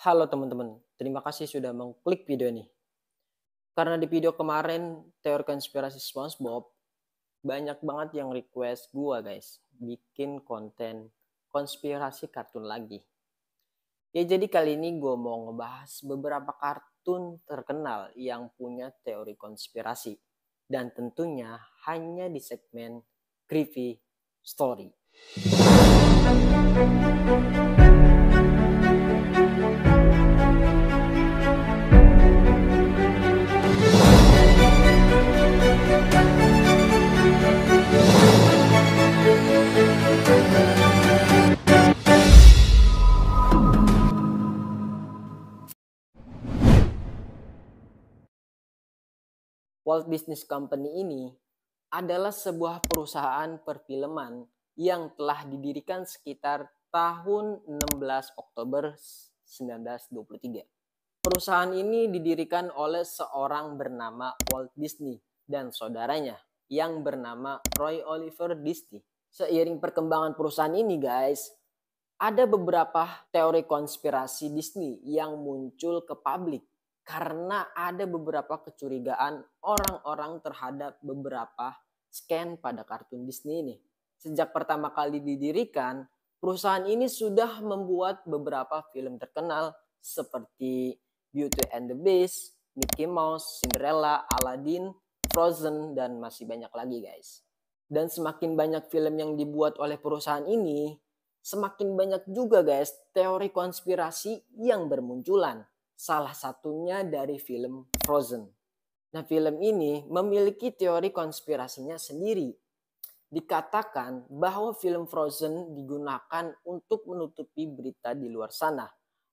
Halo teman-teman, terima kasih sudah mengklik video ini. Karena di video kemarin teori konspirasi SpongeBob, banyak banget yang request gua guys, bikin konten konspirasi kartun lagi. Ya jadi kali ini gua mau ngebahas beberapa kartun terkenal yang punya teori konspirasi. Dan tentunya hanya di segmen Creepy Story. Walt Disney Company ini adalah sebuah perusahaan perfilman yang telah didirikan sekitar tahun 16 Oktober 1923. Perusahaan ini didirikan oleh seorang bernama Walt Disney dan saudaranya yang bernama Roy Oliver Disney. Seiring perkembangan perusahaan ini guys, ada beberapa teori konspirasi Disney yang muncul ke publik karena ada beberapa kecurigaan orang-orang terhadap beberapa scan pada kartun Disney ini. Sejak pertama kali didirikan, perusahaan ini sudah membuat beberapa film terkenal seperti Beauty and the Beast, Mickey Mouse, Cinderella, Aladdin, Frozen, dan masih banyak lagi guys. Dan semakin banyak film yang dibuat oleh perusahaan ini, semakin banyak juga guys teori konspirasi yang bermunculan. Salah satunya dari film Frozen. Nah, film ini memiliki teori konspirasinya sendiri. Dikatakan bahwa film Frozen digunakan untuk menutupi berita di luar sana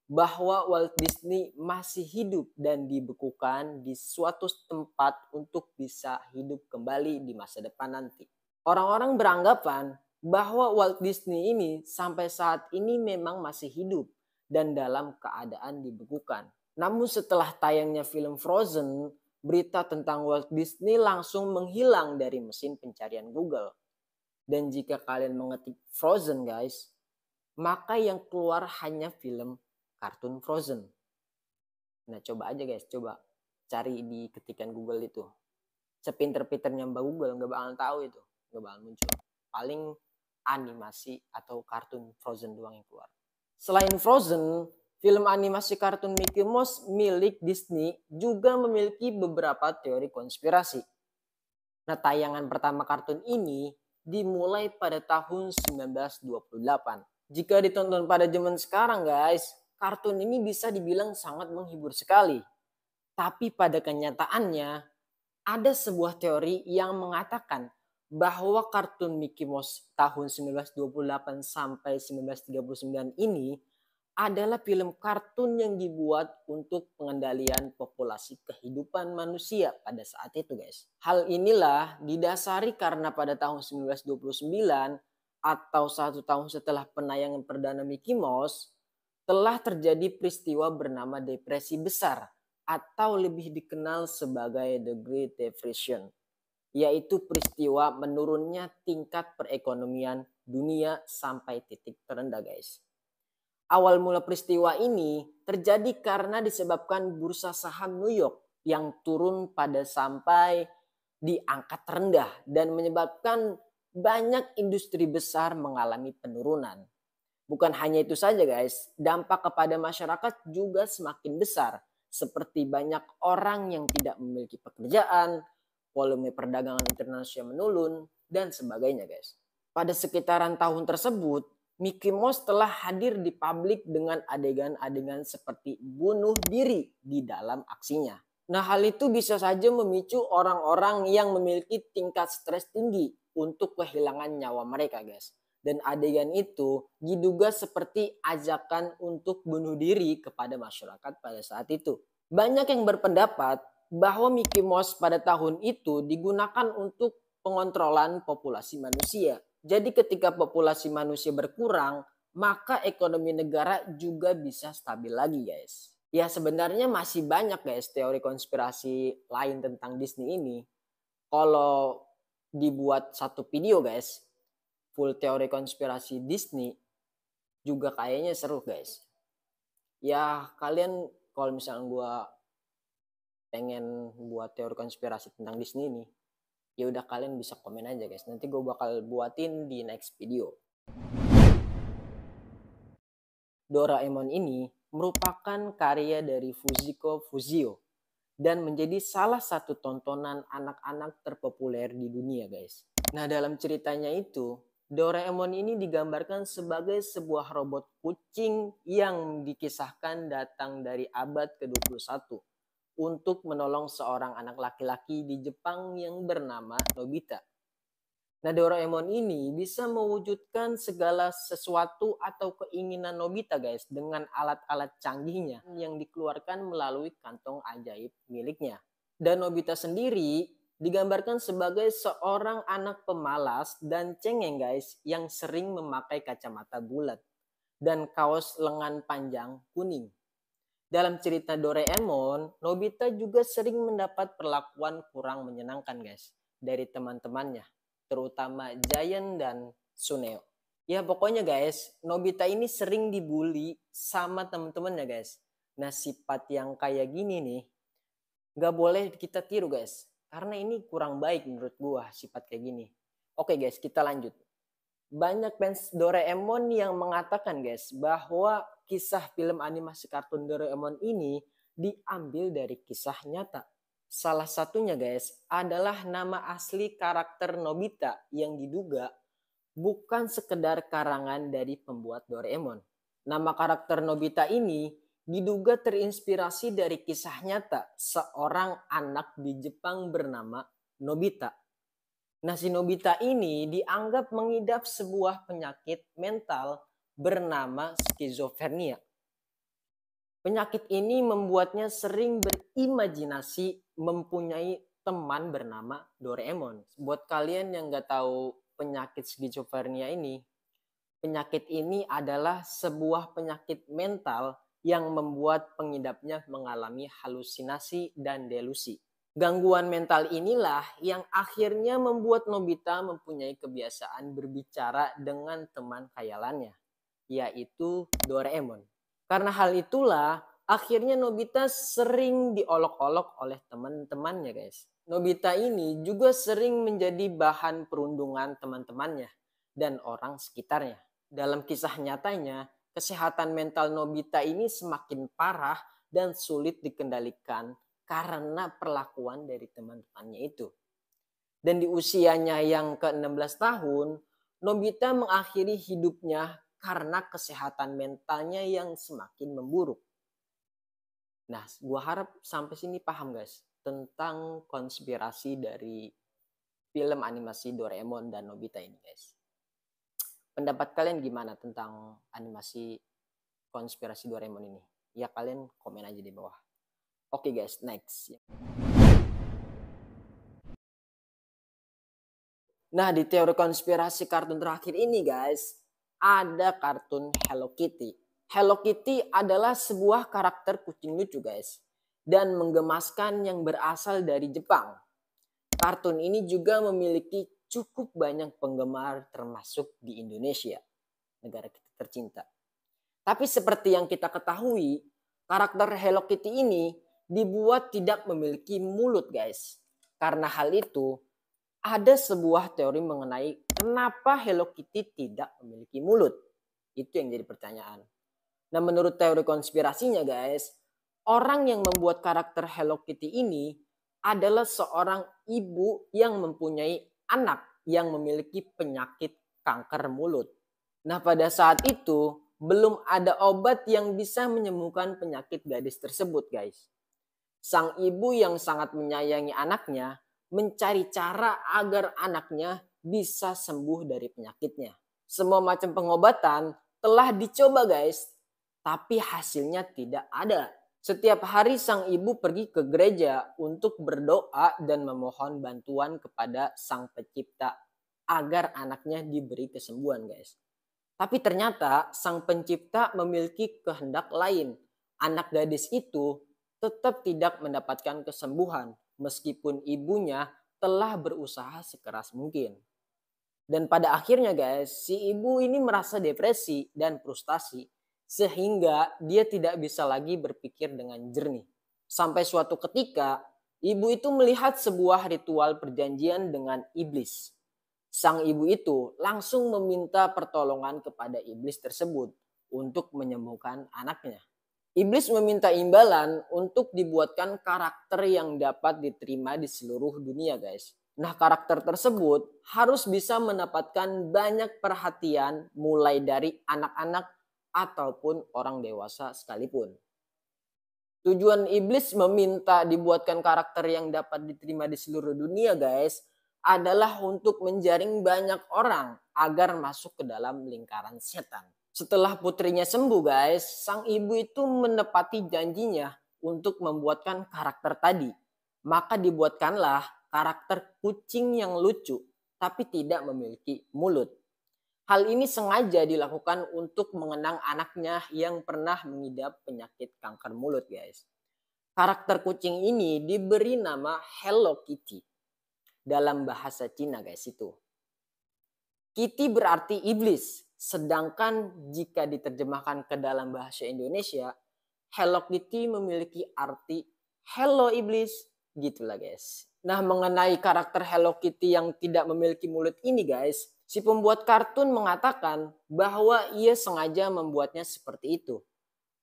bahwa Walt Disney masih hidup dan dibekukan di suatu tempat untuk bisa hidup kembali di masa depan nanti. Orang-orang beranggapan bahwa Walt Disney ini sampai saat ini memang masih hidup dan dalam keadaan dibekukan. Namun setelah tayangnya film Frozen, berita tentang Walt Disney langsung menghilang dari mesin pencarian Google. Dan jika kalian mengetik Frozen guys, maka yang keluar hanya film kartun Frozen. Nah coba aja guys, coba cari di ketikan Google itu. Sepinter-pinternya Mbak Google nggak bakalan tahu itu, nggak bakalan muncul. Paling animasi atau kartun Frozen doang yang keluar. Selain Frozen, film animasi kartun Mickey Mouse milik Disney juga memiliki beberapa teori konspirasi. Nah, tayangan pertama kartun ini dimulai pada tahun 1928. Jika ditonton pada zaman sekarang guys, kartun ini bisa dibilang sangat menghibur sekali. Tapi pada kenyataannya, ada sebuah teori yang mengatakan bahwa kartun Mickey Mouse tahun 1928 sampai 1939 ini adalah film kartun yang dibuat untuk pengendalian populasi kehidupan manusia pada saat itu guys. Hal inilah didasari karena pada tahun 1929 atau 1 tahun setelah penayangan perdana Mickey Mouse telah terjadi peristiwa bernama depresi besar atau lebih dikenal sebagai The Great Depression, yaitu peristiwa menurunnya tingkat perekonomian dunia sampai titik terendah guys. Awal mula peristiwa ini terjadi karena disebabkan bursa saham New York yang turun pada sampai di angka terendah dan menyebabkan banyak industri besar mengalami penurunan. Bukan hanya itu saja guys, dampak kepada masyarakat juga semakin besar. Seperti banyak orang yang tidak memiliki pekerjaan, volume perdagangan internasional menurun, dan sebagainya guys. Pada sekitaran tahun tersebut, Mickey Mouse telah hadir di publik dengan adegan-adegan seperti bunuh diri di dalam aksinya. Nah, hal itu bisa saja memicu orang-orang yang memiliki tingkat stres tinggi untuk kehilangan nyawa mereka guys. Dan adegan itu diduga seperti ajakan untuk bunuh diri kepada masyarakat pada saat itu. Banyak yang berpendapat bahwa Mickey Mouse pada tahun itu digunakan untuk pengontrolan populasi manusia. Jadi ketika populasi manusia berkurang, maka ekonomi negara juga bisa stabil lagi guys. Ya sebenarnya masih banyak guys teori konspirasi lain tentang Disney ini. Kalau dibuat satu video guys, full teori konspirasi Disney juga kayaknya seru guys. Ya kalian kalau misalnya gue pengen buat teori konspirasi tentang Disney ini, ya udah kalian bisa komen aja guys. Nanti gue bakal buatin di next video. Doraemon ini merupakan karya dari Fujiko Fujio dan menjadi salah satu tontonan anak-anak terpopuler di dunia guys. Nah dalam ceritanya itu, Doraemon ini digambarkan sebagai sebuah robot kucing yang dikisahkan datang dari abad ke-21 untuk menolong seorang anak laki-laki di Jepang yang bernama Nobita. Nah, Doraemon ini bisa mewujudkan segala sesuatu atau keinginan Nobita guys dengan alat-alat canggihnya yang dikeluarkan melalui kantong ajaib miliknya. Dan Nobita sendiri digambarkan sebagai seorang anak pemalas dan cengeng guys yang sering memakai kacamata bulat dan kaos lengan panjang kuning. Dalam cerita Doraemon, Nobita juga sering mendapat perlakuan kurang menyenangkan guys dari teman-temannya, terutama Giant dan Suneo. Ya pokoknya guys, Nobita ini sering dibully sama teman-temannya guys. Nah sifat yang kayak gini nih, gak boleh kita tiru guys. Karena ini kurang baik menurut gua sifat kayak gini. Oke guys, kita lanjut. Banyak fans Doraemon yang mengatakan guys bahwa kisah film animasi kartun Doraemon ini diambil dari kisah nyata. Salah satunya guys adalah nama asli karakter Nobita yang diduga bukan sekedar karangan dari pembuat Doraemon. Nama karakter Nobita ini diduga terinspirasi dari kisah nyata seorang anak di Jepang bernama Nobita. Nah, si Nobita ini dianggap mengidap sebuah penyakit mental bernama skizofrenia. Penyakit ini membuatnya sering berimajinasi mempunyai teman bernama Doraemon. Buat kalian yang nggak tahu penyakit skizofrenia ini, penyakit ini adalah sebuah penyakit mental yang membuat pengidapnya mengalami halusinasi dan delusi. Gangguan mental inilah yang akhirnya membuat Nobita mempunyai kebiasaan berbicara dengan teman khayalannya, yaitu Doraemon. Karena hal itulah, akhirnya Nobita sering diolok-olok oleh teman-temannya guys. Nobita ini juga sering menjadi bahan perundungan teman-temannya dan orang sekitarnya. Dalam kisah nyatanya, kesehatan mental Nobita ini semakin parah dan sulit dikendalikan karena perlakuan dari teman-temannya itu. Dan di usianya yang ke-16 tahun, Nobita mengakhiri hidupnya karena kesehatan mentalnya yang semakin memburuk. Nah, gua harap sampai sini paham guys tentang konspirasi dari film animasi Doraemon dan Nobita ini guys. Pendapat kalian gimana tentang animasi konspirasi Doraemon ini? Ya kalian komen aja di bawah. Oke guys, next. Nah, di teori konspirasi kartun terakhir ini guys, ada kartun Hello Kitty. Hello Kitty adalah sebuah karakter kucing lucu guys, dan menggemaskan yang berasal dari Jepang. Kartun ini juga memiliki cukup banyak penggemar termasuk di Indonesia, negara kita tercinta. Tapi seperti yang kita ketahui, karakter Hello Kitty ini dibuat tidak memiliki mulut guys. Karena hal itu, ada sebuah teori mengenai kenapa Hello Kitty tidak memiliki mulut. Itu yang jadi pertanyaan. Nah menurut teori konspirasinya guys, orang yang membuat karakter Hello Kitty ini adalah seorang ibu yang mempunyai anak yang memiliki penyakit kanker mulut. Nah pada saat itu belum ada obat yang bisa menyembuhkan penyakit gadis tersebut guys. Sang ibu yang sangat menyayangi anaknya mencari cara agar anaknya bisa sembuh dari penyakitnya. Semua macam pengobatan telah dicoba guys, tapi hasilnya tidak ada. Setiap hari sang ibu pergi ke gereja untuk berdoa dan memohon bantuan kepada sang pencipta agar anaknya diberi kesembuhan guys. Tapi ternyata sang pencipta memiliki kehendak lain. Anak gadis itu tetap tidak mendapatkan kesembuhan meskipun ibunya telah berusaha sekeras mungkin. Dan pada akhirnya guys, si ibu ini merasa depresi dan frustasi sehingga dia tidak bisa lagi berpikir dengan jernih. Sampai suatu ketika, ibu itu melihat sebuah ritual perjanjian dengan iblis. Sang ibu itu langsung meminta pertolongan kepada iblis tersebut untuk menyembuhkan anaknya. Iblis meminta imbalan untuk dibuatkan karakter yang dapat diterima di seluruh dunia, guys. Nah, karakter tersebut harus bisa mendapatkan banyak perhatian mulai dari anak-anak ataupun orang dewasa sekalipun. Tujuan iblis meminta dibuatkan karakter yang dapat diterima di seluruh dunia, guys, adalah untuk menjaring banyak orang agar masuk ke dalam lingkaran setan. Setelah putrinya sembuh, guys, sang ibu itu menepati janjinya untuk membuatkan karakter tadi. Maka dibuatkanlah karakter kucing yang lucu tapi tidak memiliki mulut. Hal ini sengaja dilakukan untuk mengenang anaknya yang pernah mengidap penyakit kanker mulut, guys. Karakter kucing ini diberi nama Hello Kitty dalam bahasa Cina, guys itu. Kitty berarti iblis, sedangkan jika diterjemahkan ke dalam bahasa Indonesia, Hello Kitty memiliki arti Hello Iblis, gitulah guys. Nah, mengenai karakter Hello Kitty yang tidak memiliki mulut ini, guys, si pembuat kartun mengatakan bahwa ia sengaja membuatnya seperti itu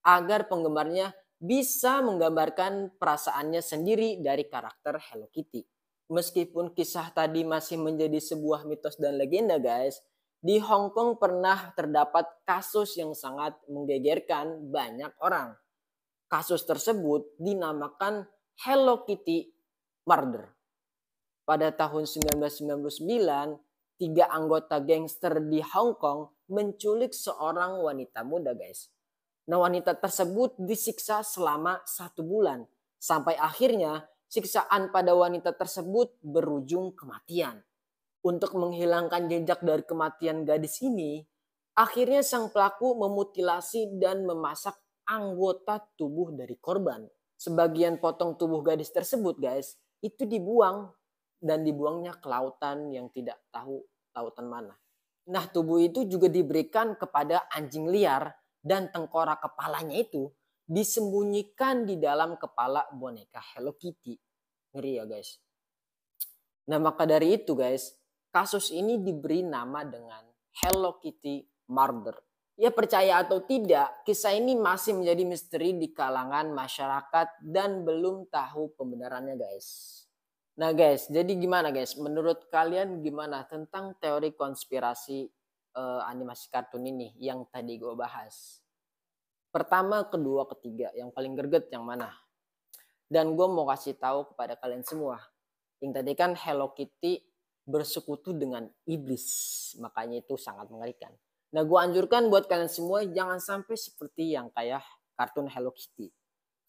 agar penggemarnya bisa menggambarkan perasaannya sendiri dari karakter Hello Kitty. Meskipun kisah tadi masih menjadi sebuah mitos dan legenda, guys, di Hong Kong pernah terdapat kasus yang sangat menggegerkan banyak orang. Kasus tersebut dinamakan Hello Kitty Murder. Pada tahun 1999, 3 anggota gangster di Hong Kong menculik seorang wanita muda, guys. Nah, wanita tersebut disiksa selama 1 bulan. Sampai akhirnya siksaan pada wanita tersebut berujung kematian. Untuk menghilangkan jejak dari kematian gadis ini, akhirnya sang pelaku memutilasi dan memasak anggota tubuh dari korban. Sebagian potong tubuh gadis tersebut, guys, itu dibuang dan dibuangnya ke lautan yang tidak tahu lautan mana. Nah, tubuh itu juga diberikan kepada anjing liar dan tengkorak kepalanya itu disembunyikan di dalam kepala boneka Hello Kitty. Ngeri ya, guys. Nah, maka dari itu, guys, kasus ini diberi nama dengan Hello Kitty Murder. Ya, percaya atau tidak, kisah ini masih menjadi misteri di kalangan masyarakat dan belum tahu pembenarannya, guys. Nah, guys, jadi gimana, guys? Menurut kalian gimana tentang teori konspirasi animasi kartun ini yang tadi gue bahas? Pertama, kedua, ketiga, yang paling greget yang mana? Dan gue mau kasih tahu kepada kalian semua. Yang tadi kan Hello Kitty bersekutu dengan iblis, makanya itu sangat mengerikan. Nah, gue anjurkan buat kalian semua jangan sampai seperti yang kayak kartun Hello Kitty.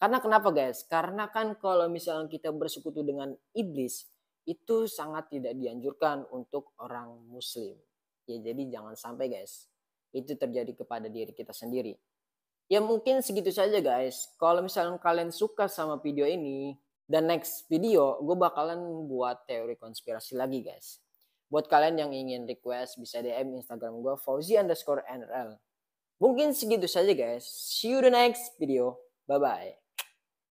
Karena kenapa, guys? Karena kan kalau misalnya kita bersekutu dengan iblis, itu sangat tidak dianjurkan untuk orang muslim. Ya, jadi jangan sampai, guys, itu terjadi kepada diri kita sendiri. Ya, mungkin segitu saja, guys. Kalau misalnya kalian suka sama video ini, dan next video gue bakalan buat teori konspirasi lagi, guys. Buat kalian yang ingin request bisa DM Instagram gue Fauzi_NRL. Mungkin segitu saja, guys. See you the next video. Bye bye.